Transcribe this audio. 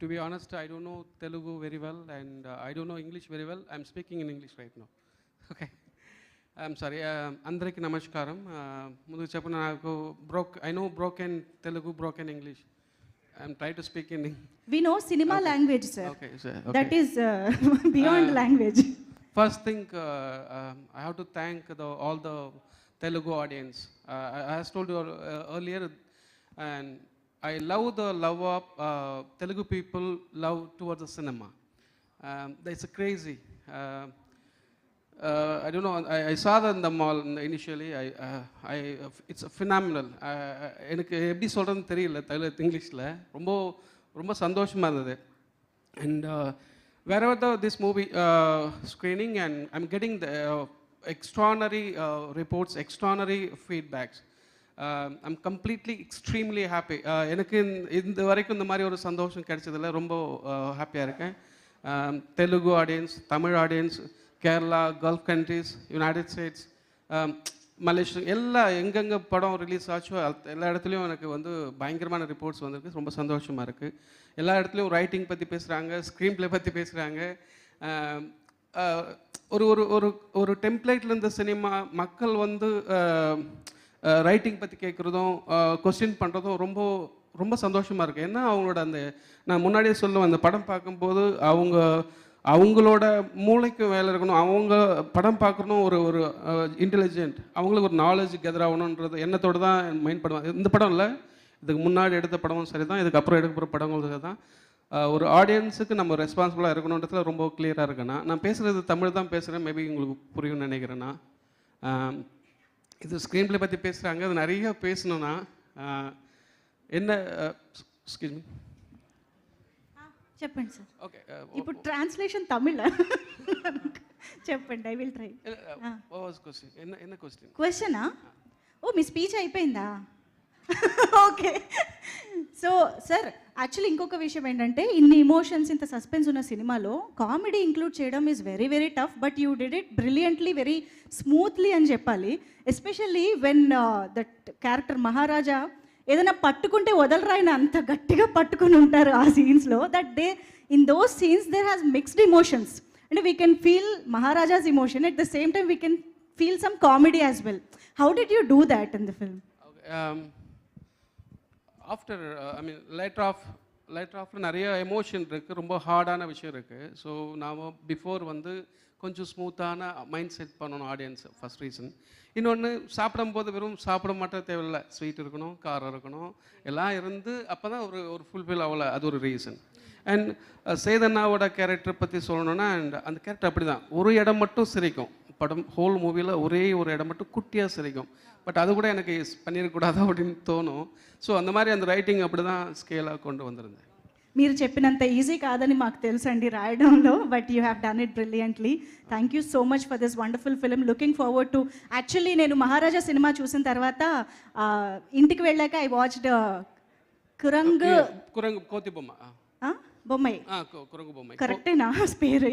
To be honest, I don't know Telugu very well, and I don't know English very well. I'm speaking in English right now. Okay. I'm sorry. Andariki namaskaram. Mundu cheppana naku I know broken Telugu, broken English. I'm trying to speak in English. We know cinema language, sir. Okay, sir. Okay. That is beyond language. First thing, I have to thank all the Telugu audience. As told you earlier, and I love the love of Telugu people love towards the cinema. It's crazy. I don't know. I saw that in the mall initially. It's phenomenal. எனக்கு எப்படி சொல்கிறதுன்னு தெரியல இங்கிலீஷில் ரொம்ப ரொம்ப சந்தோஷமாக இருந்தது. And wherever this movie screening, and I'm getting the extraordinary reports, extraordinary feedbacks. I'm completely extremely happy. எனக்கு இந்த வரைக்கும் இந்த மாதிரி ஒரு சந்தோஷம் கிடைச்சதில்ல. ரொம்ப ஹாப்பியாக இருக்கேன். Telugu audience, Tamil audience, Kerala, gulf countries, United states, Malaysia, எங்கெங்கே படம் ரிலீஸ் ஆச்சோ எல்லா இடத்துலையும் எனக்கு பயங்கரமான ரிப்போர்ட்ஸ் வந்திருக்கு. ரொம்ப சந்தோஷமாக இருக்குது. எல்லா இடத்துலையும் ரைட்டிங் பற்றி பேசுகிறாங்க, ஸ்க்ரீன் ப்ளே பற்றி பேசுகிறாங்க. ஒரு ஒரு ஒரு ஒரு டெம்ப்ளேட்டில் இருந்த சினிமா மக்கள் ரைட்டிங் பற்றி கேட்குறதும் கொஸ்டின் பண்ணுறதும் ரொம்ப ரொம்ப சந்தோஷமாக இருக்குது. ஏன்னா அவங்களோட நான் முன்னாடியே சொல்லுவேன், அந்த படம் பார்க்கும்போது அவங்களோட மூளைக்கும் வேலை இருக்கணும், அவங்க படம் பார்க்கணும், ஒரு ஒரு இன்டெலிஜென்ட், அவங்களுக்கு ஒரு நாலேஜ் கெதர் ஆகணுன்றது எண்ணத்தோடு தான் மைண்ட் பண்ணுவாங்க. இந்த படம் இல்லை, இதுக்கு முன்னாடி எடுத்த படமும் சரி தான், இதுக்கப்புறம் எடுக்க போகிற படங்களும் சரி தான். ஒரு ஆடியன்ஸுக்கு நம்ம ரெஸ்பான்சிபிளாக இருக்கணுன்றதுல ரொம்ப கிளியராக இருக்கேன்னா. நான் பேசுகிறது தமிழ் தான் பேசுகிறேன், மேபி உங்களுக்கு புரியும்னு நினைக்கிறேன்னா. இது ஸ்க்ரீன் ப்ளே பற்றி பேசுகிறாங்க, அது நிறைய பேசணுன்னா என்ன எக்ஸ்கியூஸ் மீ చెప్పండి సార్. ఓకే, ఇప్పుడు ట్రాన్స్లేషన్ తమిళ చెప్పండి. I will try. என்ன క్వశ్చన్? క్వశ్చనా? ఓ మీ స్పీచ్ అయిపోయిందా? ఓకే. సో సార్, యాక్చువల్లీ ఇంకొక విషయం ఏంటంటే, ఇన్ని ఇమోషన్స్, ఇంత సస్పెన్స్ ఉన్న సినిమాలో కామెడీ ఇంక్లూడ్ చేయడం is very very tough, but you did it brilliantly, very smoothly అని చెప్పాలి. Especially when that character Maharaja ఏదైనా పట్టుకుంటే వదలరాయన అంత గట్టిగా పట్టుకొని ఉంటారు ఆ సీన్స్లో. That they in those scenes there has mixed emotions. అంటే we can feel Maharaja's emotion, at the same time we can feel some comedy as well. How did you do that in the film? After later of நிறைய emotion இருக்குது, ரொம்ப ஹார்டான விஷயம் இருக்குது. So நாம் before கொஞ்சம் ஸ்மூத்தான mind set பண்ணணும் ஆடியன்ஸை, first reason. இன்னொன்று, சாப்பிடும்போது வெறும் சாப்பிட மட்டும் தேவையில்லை, ஸ்வீட் இருக்கணும், காரம் இருக்கணும், எல்லாம் இருந்து அப்போ தான் ஒரு ஃபுல்ஃபில் ஆகலை, அது ஒரு ரீசன். அண்ட் சேதனாவோட கேரக்டர் பற்றி சொல்லணுன்னா, அண்ட் அந்த கேரக்டர் அப்படி தான், ஒரு இடம் மட்டும் சிரிக்கும் படம், ஹோல் மூவியில் ஒரே ஒரு இடம் மட்டும் குட்டியாக சிரிக்கும். பட் அது கூட எனக்கு பண்ணிடக்கூடாது அப்படின்னு தோணும். ஸோ அந்த மாதிரி அந்த ரைட்டிங் அப்படி தான் ஸ்கேலாக கொண்டு வந்திருந்தேன். మీరు చెప్పినంత ఈజీ కాదని మాకు తెలుసండి రాయడంలో, but you have done it brilliantly. Thank you so much for this wonderful film. Looking forward to, actually నేను మహారాజా సినిమా చూసిన తర్వాత ఇంటికి వెళ్ళాక ఐ వాచ్డ్ కురంగు కోతి బొమ్మ బొమ్మాయి. కురంగు బొమ్మ కరెక్టేనా పేరు?